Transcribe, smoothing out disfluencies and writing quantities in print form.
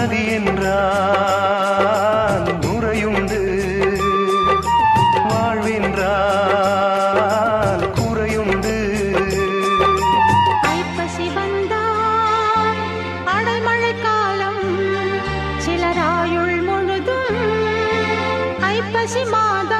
நதி என்றால் முறையுண்டு, வாழ்வென்றால் குறையுண்டு. ஐப்பசி வந்தால் அடைமழை காலம், சிலராயுள் முழுதும் ஐப்பசி மாதம்